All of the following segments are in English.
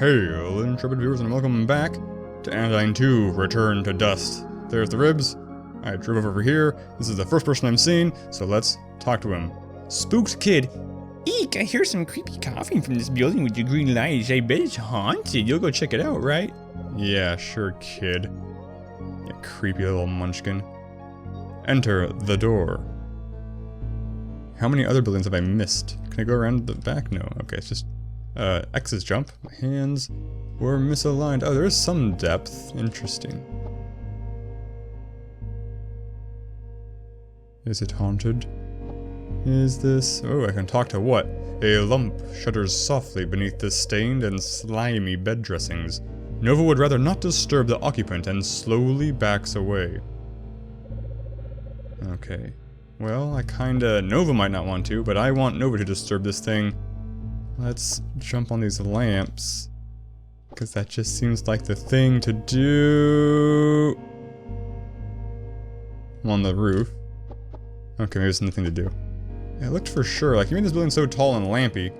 Hail, intrepid viewers, and welcome back to Anodyne 2, Return to Dust. There's the ribs. I drove over here. This is the first person I'm seeing, so let's talk to him. Spooked kid. Eek, I hear some creepy coughing from this building with your green lights. I bet it's haunted. You'll go check it out, right? Yeah, sure, kid. You creepy little munchkin. Enter the door. How many other buildings have I missed? Can I go around the back? No. Okay, it's just... X is jump. My hands were misaligned. Oh, there's some depth. Interesting. Is it haunted? Is this... Oh, I can talk to what? A lump shudders softly beneath the stained and slimy bed dressings. Nova would rather not disturb the occupant and slowly backs away. Okay. Well, I kinda... Nova might not want to, but I want Nova to disturb this thing. Let's jump on these lamps. Because that just seems like the thing to do. I'm on the roof. Okay, maybe there's nothing to do. I looked for sure, like, you made this building so tall and lampy.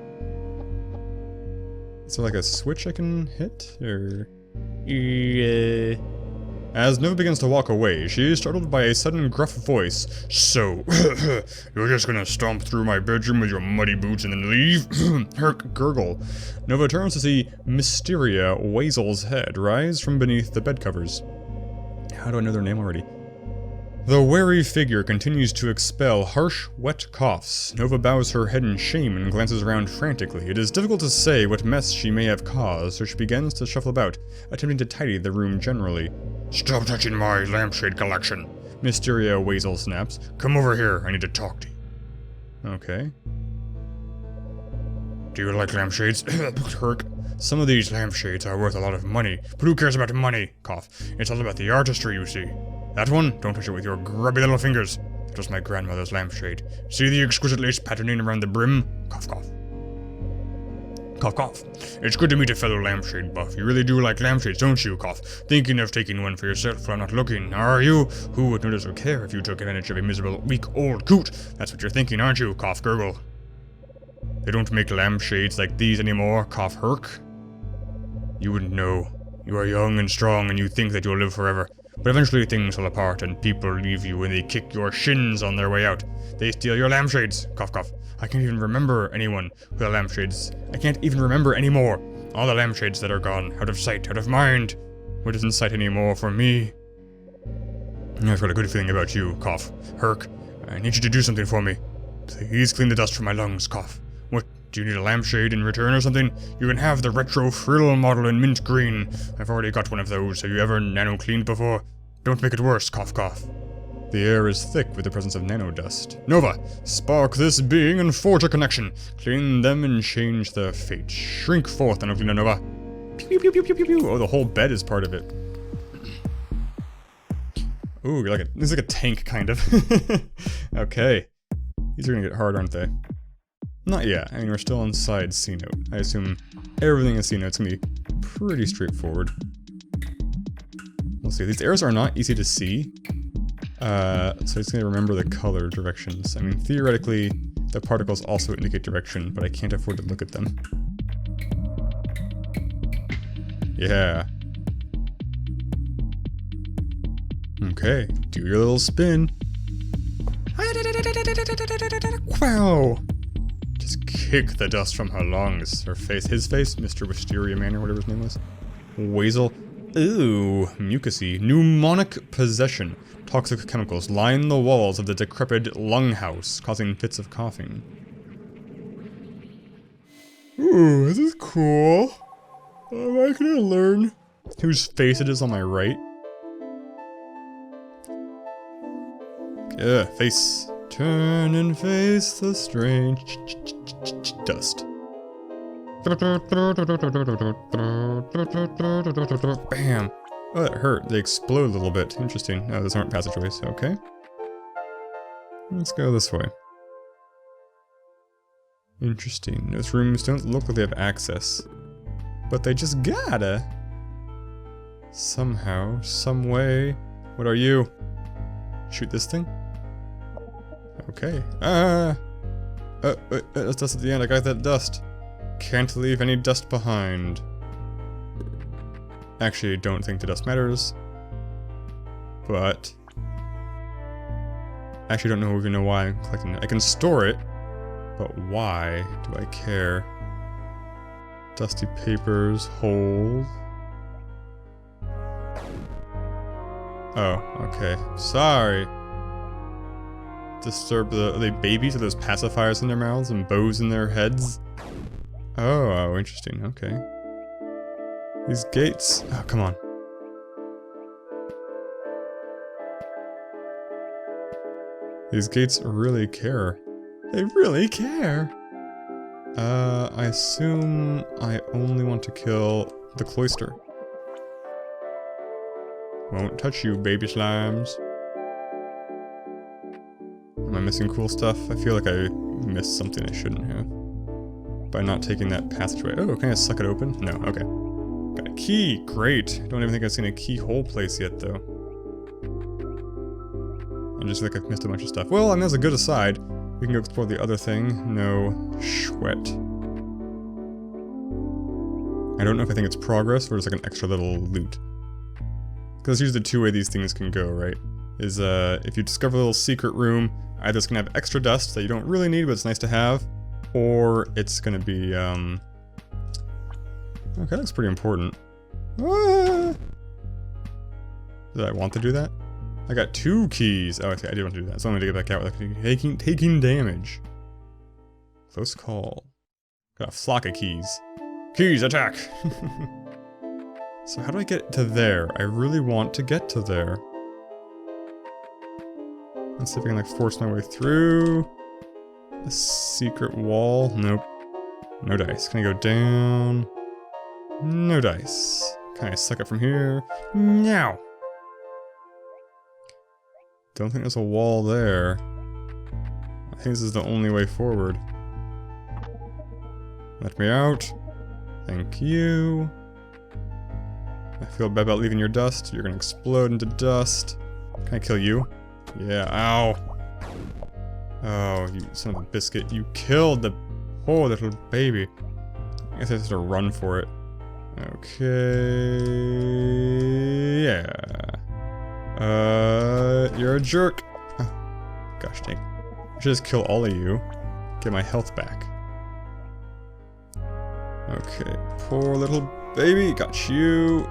Is there like a switch I can hit? Or... As Nova begins to walk away, she is startled by a sudden gruff voice. So, you're just gonna stomp through my bedroom with your muddy boots and then leave? Herc gurgle. Nova turns to see Mysteria Weasel's head rise from beneath the bed covers. How do I know their name already? The wary figure continues to expel harsh, wet coughs. Nova bows her head in shame and glances around frantically. It is difficult to say what mess she may have caused, so she begins to shuffle about, attempting to tidy the room generally. Stop touching my lampshade collection, Mysteria Weasel snaps. Come over here, I need to talk to you. Okay. Do you like lampshades? Herc. Some of these lampshades are worth a lot of money, but who cares about money? Cough. It's all about the artistry, you see. That one? Don't touch it with your grubby little fingers. It was my grandmother's lampshade. See the exquisite lace patterning around the brim? Cough, cough. Cough, cough. It's good to meet a fellow lampshade buff. You really do like lampshades, don't you? Cough. Thinking of taking one for yourself while not looking, are you? Who would notice or care if you took advantage of a miserable, weak old coot? That's what you're thinking, aren't you? Cough, gurgle. They don't make lampshades like these anymore. Cough, Herc. You wouldn't know. You are young and strong and you think that you'll live forever. But eventually things fall apart and people leave you and they kick your shins on their way out. They steal your lampshades. Cough, cough. I can't even remember anyone with the lampshades. I can't even remember anymore. All the lampshades that are gone. Out of sight, out of mind. What isn't sight anymore for me? I've got a good feeling about you. Cough. Herc, I need you to do something for me. Please clean the dust from my lungs. Cough. What? Do you need a lampshade in return or something? You can have the retro frill model in mint green. I've already got one of those. Have you ever nano cleaned before? Don't make it worse, cough cough. The air is thick with the presence of Nano Dust. Nova, spark this being and forge a connection. Clean them and change their fate. Shrink forth, Nano Cleaner, Nova. Pew pew pew pew pew pew. Oh, the whole bed is part of it. Ooh, this is like a tank, kind of. Okay. These are gonna get hard, aren't they? Not yet. I mean, we're still inside C-Note. I assume everything in C-Note's gonna be pretty straightforward. We'll see. These arrows are not easy to see. So I'm just gonna remember the color directions. I mean, theoretically, the particles also indicate direction, but I can't afford to look at them. Yeah. Okay, do your little spin. Wow! Just kick the dust from her lungs. Her face, his face, Mr. Wisteria Man or whatever his name was. Weasel. Ooh, mucusy. Pneumonic possession. Toxic chemicals line the walls of the decrepit lung house, causing fits of coughing. Ooh, this is cool. Am I gonna learn whose face it is on my right? Face. Turn and face the strange dust. Bam! Oh, that hurt. They explode a little bit. Interesting. Oh, those aren't passageways. Okay. Let's go this way. Interesting. Those rooms don't look like they have access. But they just gotta. Somehow, some way. What are you? Shoot this thing? Okay. That's dust at the end. I got that dust. Can't leave any dust behind. Actually, I don't think the dust matters. But I actually don't even know why I'm collecting it. I can store it, but why do I care? Dusty papers, hold. Oh, okay. Sorry. Disturb are they babies with those pacifiers in their mouths and bows in their heads? Oh, interesting, okay. These gates, oh, come on. These gates really care. They really care! I assume I only want to kill the cloister. Won't touch you, baby slimes. Am I missing cool stuff? I feel like I missed something I shouldn't have. By not taking that passageway. Oh, can I suck it open? No, okay. Got a key, great. Don't even think I've seen a keyhole place yet, though. I just feel like I've missed a bunch of stuff. Well, I mean, that's a good aside. We can go explore the other thing. No sweat. I don't know if I think it's progress or just like an extra little loot. Because there's usually the two way these things can go, right? Is, if you discover a little secret room, either it's gonna have extra dust that you don't really need, but it's nice to have, or it's gonna be, okay, that's pretty important. Ah! Did I want to do that? I got 2 keys. Oh, okay, I did want to do that. So I'm gonna get back out without taking damage. Close call. Got a flock of keys. Keys, attack! So how do I get to there? I really want to get to there. Let's see if I can like force my way through. A secret wall. Nope. No dice. Can I go down? No dice. Can I suck it from here? No. Don't think there's a wall there. I think this is the only way forward. Let me out. Thank you. I feel bad about leaving your dust. You're gonna explode into dust. Can I kill you? Yeah, ow. Oh, you son of a biscuit. You killed the poor little baby. I guess I have to run for it. Okay. Yeah. You're a jerk. Oh, gosh dang. I should just kill all of you. Get my health back. Okay. Poor little baby. Got you.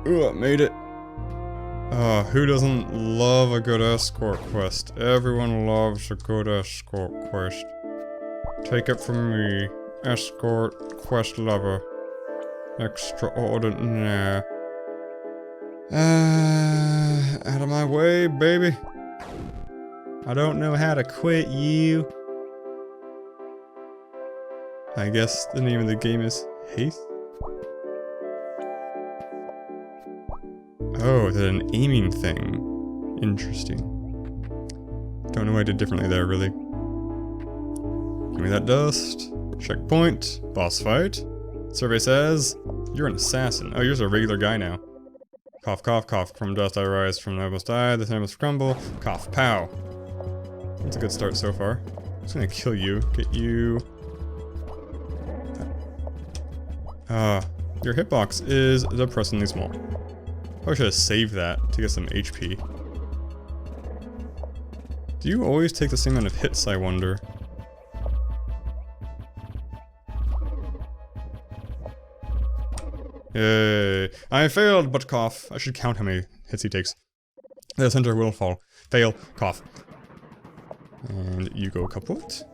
Ooh, I made it. Who doesn't love a good escort quest? Everyone loves a good escort quest. Take it from me, escort quest lover. Extraordinaire. Out of my way, baby. I don't know how to quit you. I guess the name of the game is Haste? Oh, is that an aiming thing? Interesting. Don't know what I did differently there, really. Give me that dust. Checkpoint. Boss fight. Survey says, you're an assassin. Oh, you're just a regular guy now. Cough, cough, cough. From dust I rise, from I must die, the I must crumble. Cough, pow. That's a good start so far. I'm just gonna kill you. Get you. Your hitbox is depressingly small. Probably should have saved that to get some HP. Do you always take the same amount of hits, I wonder? Yay. I failed, but cough. I should count how many hits he takes. The center will fall. Fail. Cough. And you go kaput.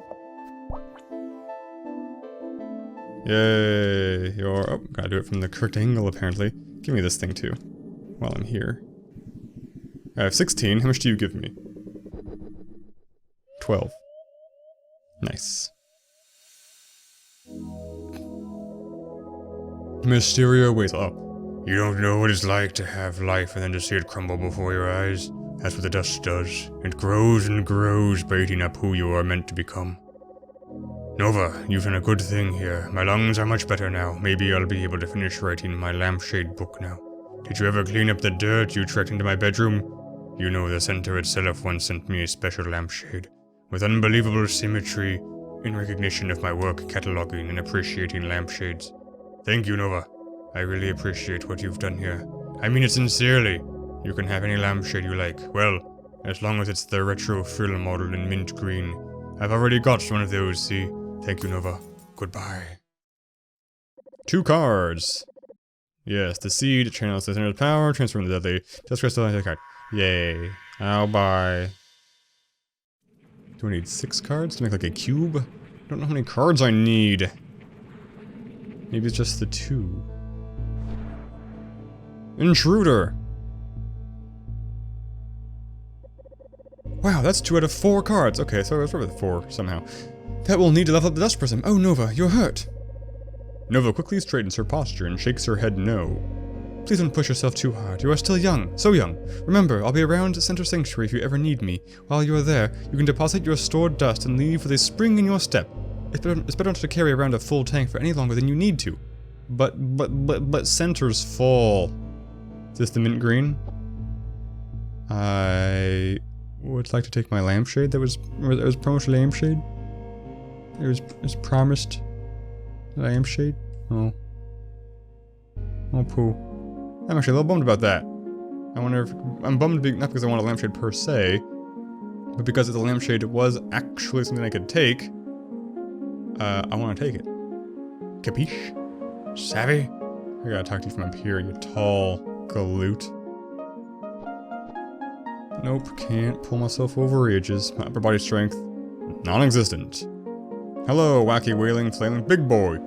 Yay. You're... Oh, gotta do it from the correct angle, apparently. Give me this thing, too. While I'm here. I have 16. How much do you give me? 12. Nice. Mysterio waits up. You don't know what it's like to have life and then to see it crumble before your eyes. That's what the dust does. It grows and grows by eating up who you are meant to become. Nova, you've done a good thing here. My lungs are much better now. Maybe I'll be able to finish writing my lampshade book now. Did you ever clean up the dirt you trekked into my bedroom? You know the center itself once sent me a special lampshade, with unbelievable symmetry, in recognition of my work cataloging and appreciating lampshades. Thank you, Nova. I really appreciate what you've done here. I mean it sincerely. You can have any lampshade you like. Well, as long as it's the retro frill model in mint green. I've already got one of those, see? Thank you, Nova. Goodbye. 2 cards. Yes, the seed, channels the center of power, transform the deadly. Just crystal into the card. Yay. I'll buy. Do I need 6 cards to make like a cube? I don't know how many cards I need. Maybe it's just the 2. Intruder! Wow, that's 2 out of 4 cards. Okay, so it's probably 4 somehow. That will need to level up the dust prism. Oh, Nova, you're hurt. Nova quickly straightens her posture and shakes her head no. Please don't push yourself too hard. You are still young. So young. Remember, I'll be around Center Sanctuary if you ever need me. While you are there, you can deposit your stored dust and leave with a spring in your step. It's better not to carry around a full tank for any longer than you need to. But Center's full. Is this the mint green? I would like to take my lampshade that was promised lampshade. It was promised lampshade. Oh. Oh poo. I'm actually a little bummed about that. I wonder if I'm bummed not because I want a lampshade per se, but because the lampshade was actually something I could take. I want to take it. Capiche? Savvy? I gotta talk to you from up here, you tall galoot. Nope, can't pull myself over edges. My upper body strength, non-existent. Hello, wacky, wailing, flailing big boy.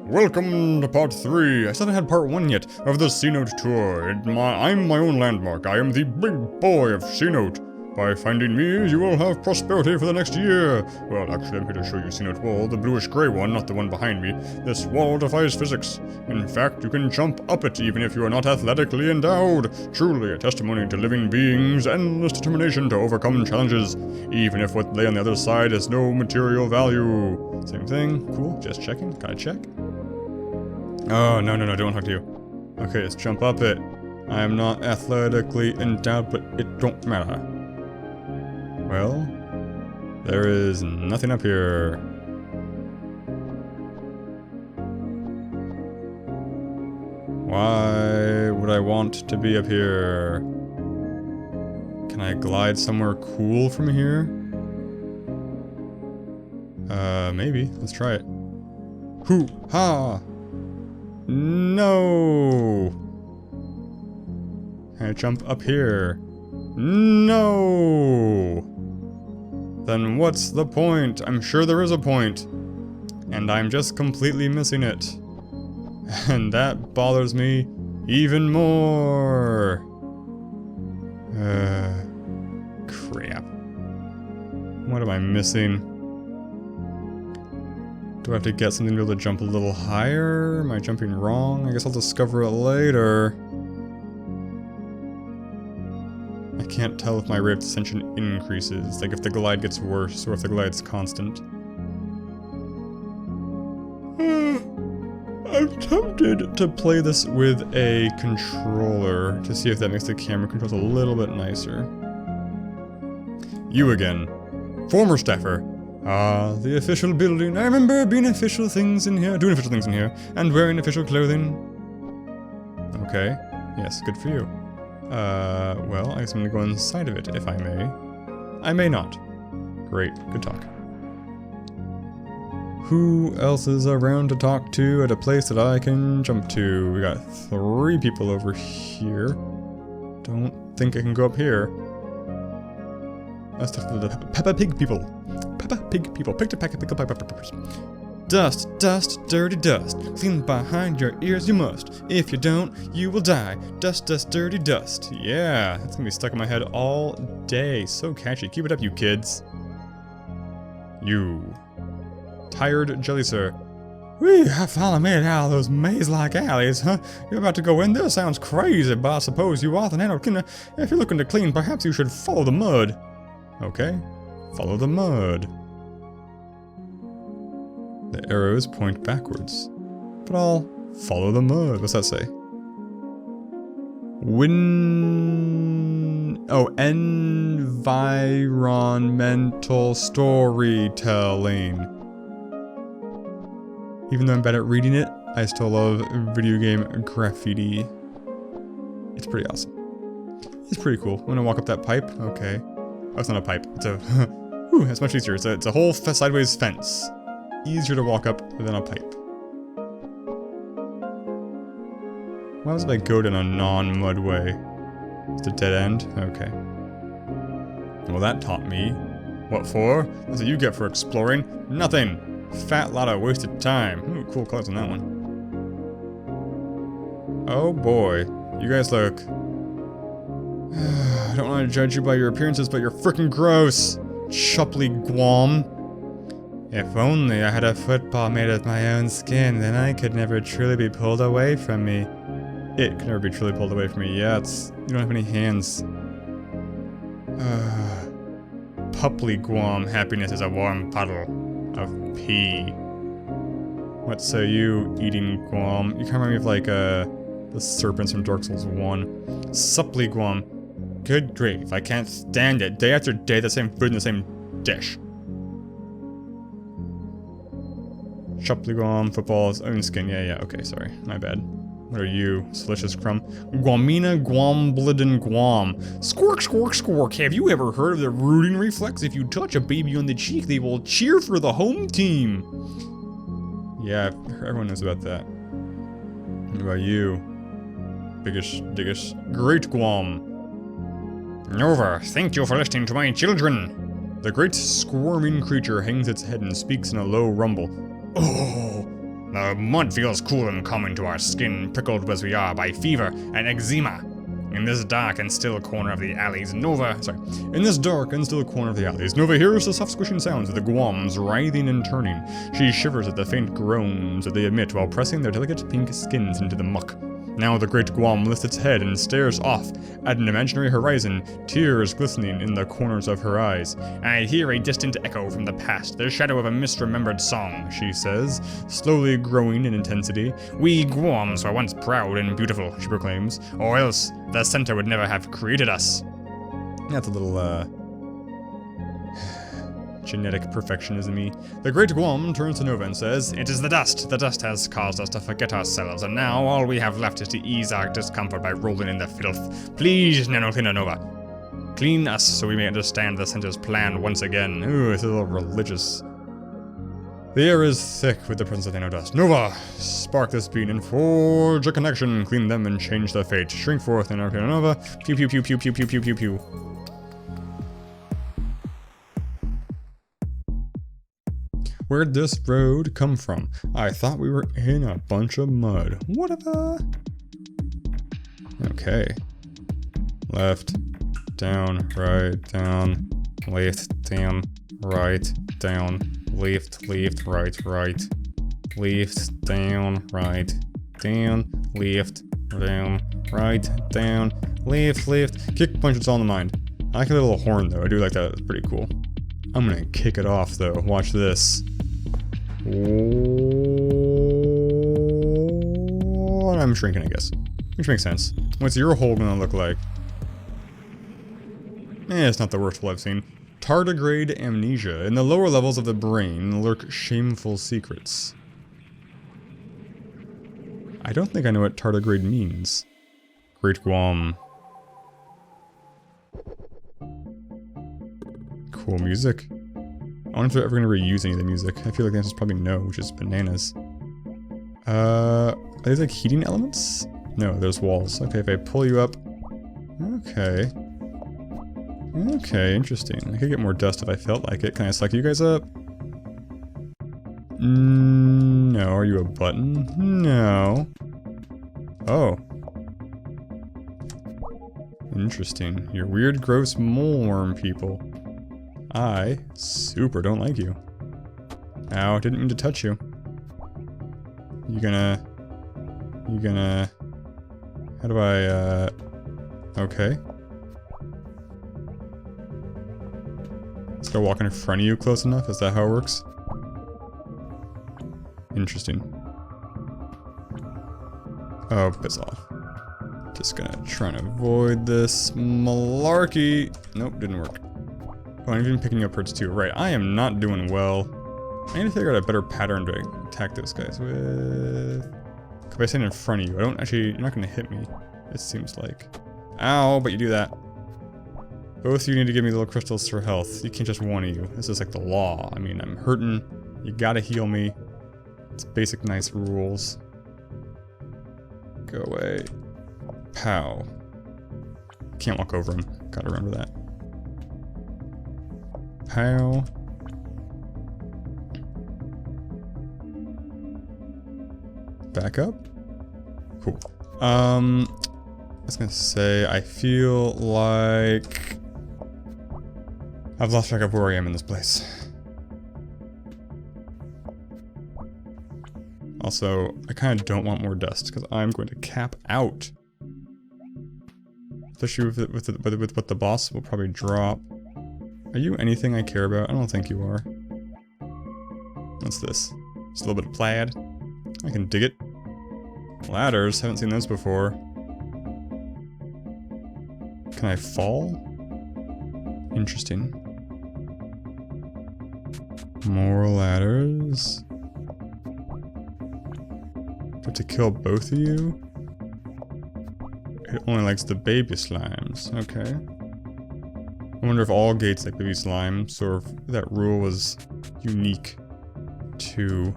Welcome to part 3. I still haven't had part 1 yet of the C-Note tour. I'm my own landmark. I am the big boy of C-Note. By finding me, you will have prosperity for the next year. Well, actually, I'm here to show you C-Note wall, the bluish-gray one, not the one behind me. This wall defies physics. In fact, you can jump up it even if you are not athletically endowed. Truly a testimony to living beings' endless determination to overcome challenges, even if what lay on the other side has no material value. Same thing. Cool. Just checking. Gotta check. Oh, no, don't talk to you. Okay, let's jump up it. I am not athletically endowed, but it don't matter. Well, there is nothing up here. Why would I want to be up here? Can I glide somewhere cool from here? Maybe. Let's try it. Hoo-ha! No! Can I jump up here? No! Then what's the point? I'm sure there is a point. And I'm just completely missing it. And that bothers me even more. Crap. What am I missing? Do I have to get something to be able to jump a little higher? Am I jumping wrong? I guess I'll discover it later. I can't tell if my rate of descension increases, like if the glide gets worse or if the glide's constant. I'm tempted to play this with a controller to see if that makes the camera controls a little bit nicer. You again. Former staffer. Ah, the official building. I remember being official things in here, doing official things in here, and wearing official clothing. Okay. Yes, good for you. Well, I guess I'm gonna go inside of it, if I may. I may not. Great, good talk. Who else is around to talk to at a place that I can jump to? We got 3 people over here. Don't think I can go up here. That's the Peppa Pig people. Peppa Pig people. Pick the pack of pickle peppers. Dust, dust, dirty dust. Clean behind your ears you must. If you don't, you will die. Dust, dust, dirty dust. Yeah, that's gonna be stuck in my head all day. So catchy. Keep it up, you kids. You. Tired jelly, sir. We have finally made it out of those maze-like alleys, huh? You're about to go in there? Sounds crazy, but I suppose you are the Nano Cleaner. If you're looking to clean, perhaps you should follow the mud. Okay. Follow the mud. The arrows point backwards. But I'll follow the mud. What's that say? Environmental storytelling. Even though I'm bad at reading it, I still love video game graffiti. It's pretty awesome. It's pretty cool. I'm gonna walk up that pipe. Okay. Oh, it's not a pipe. It's a... Whew, that's much easier. It's a whole sideways fence. Easier to walk up than a pipe. What happens if I go down a non-mud way? It's a dead end? Okay. Well, that taught me. What for? That's what you get for exploring. Nothing! Fat lot of wasted time. Ooh, cool colors on that one. Oh boy. You guys look... I don't want to judge you by your appearances, but you're freaking gross! Chupley Guam. If only I had a football made of my own skin, then I could never truly be pulled away from me. It could never be truly pulled away from me. Yeah, it's... You don't have any hands. Pupley Guam. Happiness is a warm puddle of pee. What say you, eating Guam? You kind of remind me of like, the serpents from Dark Souls 1. Supply Guam. Good grief, I can't stand it. Day after day, the same food in the same dish. Supply Guam, football's own skin. Yeah, okay, sorry. My bad. What are you, Silicious Crumb? Guamina, Guamblidden, Guam. Squirk, squirk, squirk. Have you ever heard of the rooting reflex? If you touch a baby on the cheek, they will cheer for the home team. Yeah, everyone knows about that. What about you? Biggest, diggest, Great Guam. Nova, thank you for listening to my children. The great squirming creature hangs its head and speaks in a low rumble. Oh, the mud feels cool and common to our skin, prickled as we are by fever and eczema. In this dark and still corner of the alleys, Nova hears the soft squishing sounds of the Guams writhing and turning. She shivers at the faint groans that they emit while pressing their delicate pink skins into the muck. Now the great Guam lifts its head and stares off at an imaginary horizon, tears glistening in the corners of her eyes. I hear a distant echo from the past, the shadow of a misremembered song, she says, slowly growing in intensity. We Guams were once proud and beautiful, she proclaims, or else the center would never have created us. That's a little, genetic perfectionism-y. The great Guam turns to Nova and says, It is the dust. The dust has caused us to forget ourselves, and now all we have left is to ease our discomfort by rolling in the filth. Please, Nano Cleaner Nova. Clean us so we may understand the center's plan once again. Ooh, it's a little religious. The air is thick with the presence of Nano Dust. Nova, spark this beam and forge a connection. Clean them and change their fate. Shrink forth, Nano Cleaner Nova. Pew pew pew pew pew pew pew pew pew. Where'd this road come from? I thought we were in a bunch of mud. Whatever. Okay. Left, down, right, down, left, down, right, down, left, right, right, left, down, right, down, left, down, right, down, left. Kick punch, it's all in the mind. I like a little horn though. I do like that. It's pretty cool. I'm gonna kick it off though. Watch this. And I'm shrinking, I guess. Which makes sense. What's your hole gonna look like? It's not the worst hole I've seen. Tardigrade amnesia. In the lower levels of the brain lurk shameful secrets. I don't think I know what tardigrade means. Great Guam. Cool music. I wonder if they're ever going to reuse any of the music. I feel like the answer is probably no, which is bananas. Are these like heating elements? No, there's walls. Okay, if I pull you up... Okay. Okay, interesting. I could get more dust if I felt like it. Can I suck you guys up? No. Are you a button? No. Oh. Interesting. You're weird, gross moleworm people. I super don't like you. Ow, didn't mean to touch you. You gonna... How do I, okay. Let's go walk in front of you close enough? Is that how it works? Interesting. Oh, piss off. Just gonna try and avoid this malarkey. Nope, didn't work. Oh, I'm even picking up hurts too. Right, I am not doing well. I need to figure out a better pattern to attack those guys with. If I stand in front of you, I don't actually, you're not gonna hit me, it seems like. Ow, but you do that. Both of you need to give me little crystals for health. You can't just one of you. This is like the law. I mean, I'm hurting. You gotta heal me. It's basic nice rules. Go away. Pow. Can't walk over him. Gotta remember that. Pow. Back up. Cool. I was gonna say, I feel like I've lost track of where I am in this place. Also, I kind of don't want more dust because I'm going to cap out. Especially with what the boss will probably drop. Are you anything I care about? I don't think you are. What's this? Just a little bit of plaid. I can dig it. Ladders, haven't seen those before. Can I fall? Interesting. More ladders. But to kill both of you? It only likes the baby slimes. Okay. I wonder if all gates like baby slimes, or if that rule was unique to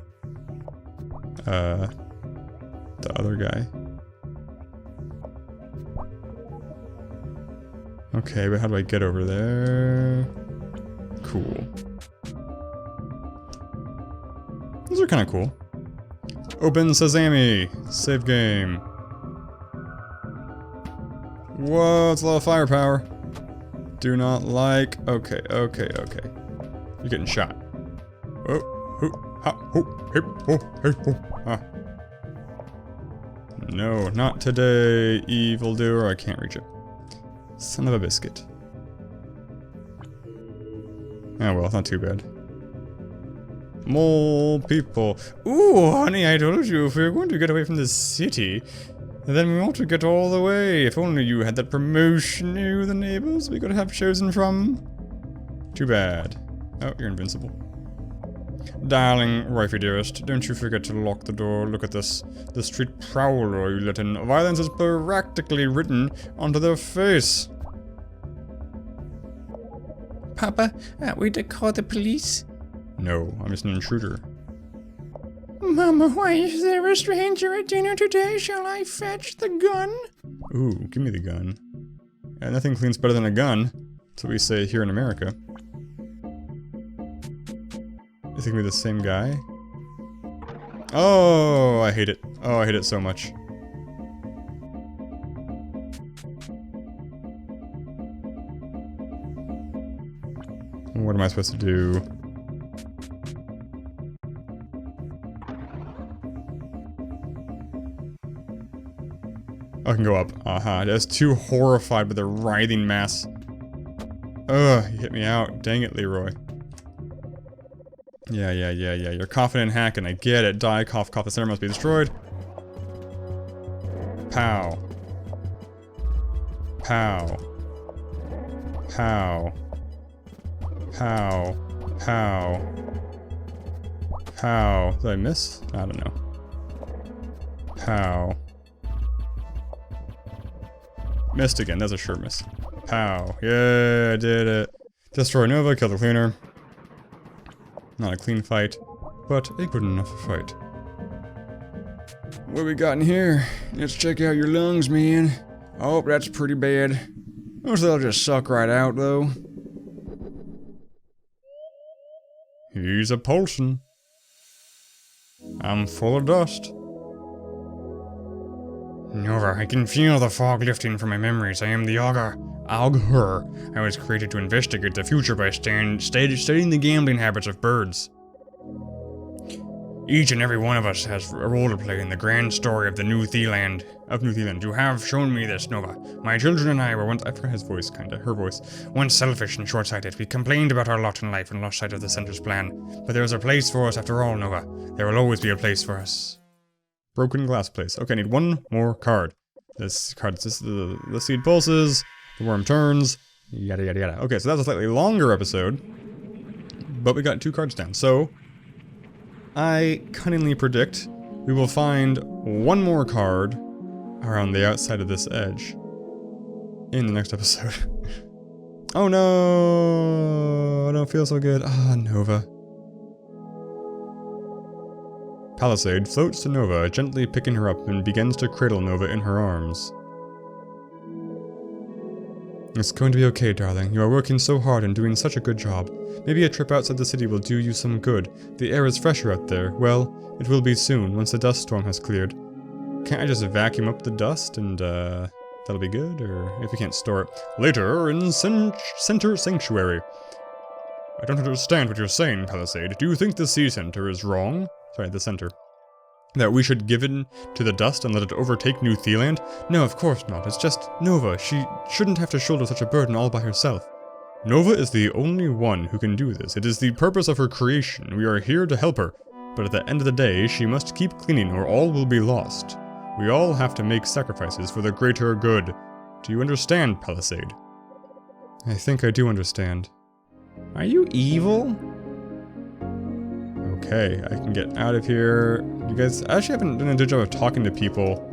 the other guy. Okay, but how do I get over there? Cool. Those are kind of cool. Open Sesame! Save game. Whoa, it's a lot of firepower. Do not like. Okay, okay, okay. You're getting shot. Oh, oh, ha, oh, hey, oh, hey, oh, ah. No, not today, evildoer. I can't reach it. Son of a biscuit. Oh well, not too bad. More people. Ooh, honey, I told you, if we're going to get away from the city, then we ought to get all the way. If only you had that promotion you, the neighbors, we could have chosen from. Too bad. Oh, you're invincible. Darling, wifey dearest, don't you forget to lock the door. Look at this. The street prowler you let in. Violence is practically written onto their face. Papa, are we to call the police? No, I'm just an intruder. Mama, why is there a stranger at dinner today? Shall I fetch the gun? Ooh, give me the gun. Yeah, nothing cleans better than a gun. That's what we say here in America. Is it gonna be the same guy? Oh, I hate it. Oh, I hate it so much. What am I supposed to do? I can go up. Aha. I was too horrified by the writhing mass. Ugh, you hit me out. Dang it, Leroy. Yeah. You're confident in hacking. I get it. Die, cough, cough. The center must be destroyed. Pow. Pow. Pow. Pow. Pow. Pow. Did I miss? I don't know. Pow. Missed again. That's a sure miss. Pow. Yeah, I did it. Destroy Nova, kill the cleaner. Not a clean fight, but a good enough fight. What we got in here? Let's check out your lungs, man. Oh, that's pretty bad. Most of they'll just suck right out, though. He's a Polson. I'm full of dust. Nova, I can feel the fog lifting from my memories. I am the Augur. I was created to investigate the future by studying the gambling habits of birds. Each and every one of us has a role to play in the grand story of the New Theland. You have shown me this, Nova. My children and I were once— I forgot his voice, kinda. Her voice. Once selfish and short-sighted. We complained about our lot in life and lost sight of the Center's plan. But there is a place for us after all, Nova. There will always be a place for us. Broken glass place. Okay, I need one more card. This card is the seed pulses, the worm turns, yada yada yada. Okay, so that was a slightly longer episode, but we got 2 cards down. So I cunningly predict we will find one more card around the outside of this edge in the next episode. Oh no! I don't feel so good. Ah, Nova. Palisade floats to Nova, gently picking her up, and begins to cradle Nova in her arms. It's going to be okay, darling. You are working so hard and doing such a good job. Maybe a trip outside the city will do you some good. The air is fresher out there. Well, it will be soon, once the dust storm has cleared. Can't I just vacuum up the dust and, that'll be good? Or if we can't store it later in Center Sanctuary. I don't understand what you're saying, Palisade. Do you think the Sea Center is wrong? Sorry, the center. That we should give in to the dust and let it overtake New Theland? No, of course not. It's just Nova. She shouldn't have to shoulder such a burden all by herself. Nova is the only one who can do this. It is the purpose of her creation. We are here to help her. But at the end of the day, she must keep cleaning or all will be lost. We all have to make sacrifices for the greater good. Do you understand, Palisade? I think I do understand. Are you evil? Okay, I can get out of here. You guys actually haven't done a good job of talking to people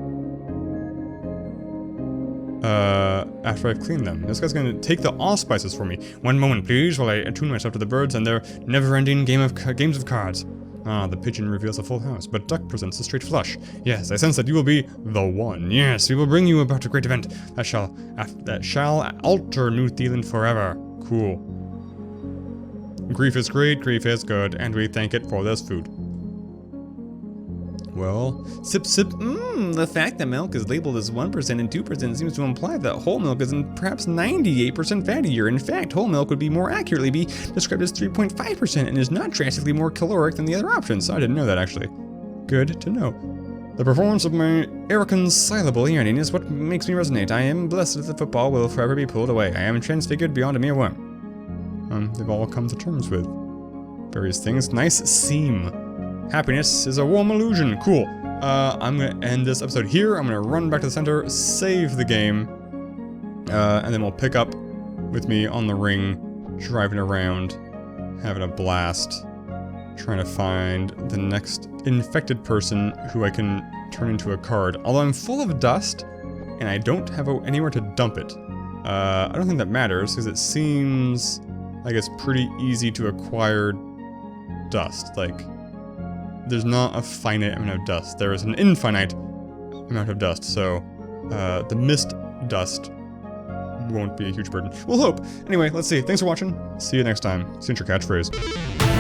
after I've cleaned them. This guy's gonna take the allspices for me. One moment, please, while I attune myself to the birds and their never-ending games of cards. Ah, the pigeon reveals a full house, but duck presents a straight flush. Yes, I sense that you will be the one. Yes, we will bring you about a great event that shall alter New Theland forever. Cool. Grief is great, grief is good, and we thank it for this food. Well, sip sip, the fact that milk is labeled as 1% and 2% seems to imply that whole milk is perhaps 98% fattier. In fact, whole milk would be more accurately be described as 3.5% and is not drastically more caloric than the other options. I didn't know that, actually. Good to know. The performance of my irreconcilable yearning is what makes me resonate. I am blessed that the football will forever be pulled away. I am transfigured beyond a mere worm. They've all come to terms with various things. Nice seam. Happiness is a warm illusion. Cool. I'm gonna end this episode here. I'm gonna run back to the center, save the game, and then we'll pick up with me on the ring, driving around, having a blast, trying to find the next infected person who I can turn into a card. Although I'm full of dust, and I don't have anywhere to dump it. I don't think that matters, because it seems like it's pretty easy to acquire dust. Like, there's not a finite amount of dust. There is an infinite amount of dust, so the mist dust won't be a huge burden. We'll hope. Anyway, let's see. Thanks for watching. See you next time. Signature catchphrase.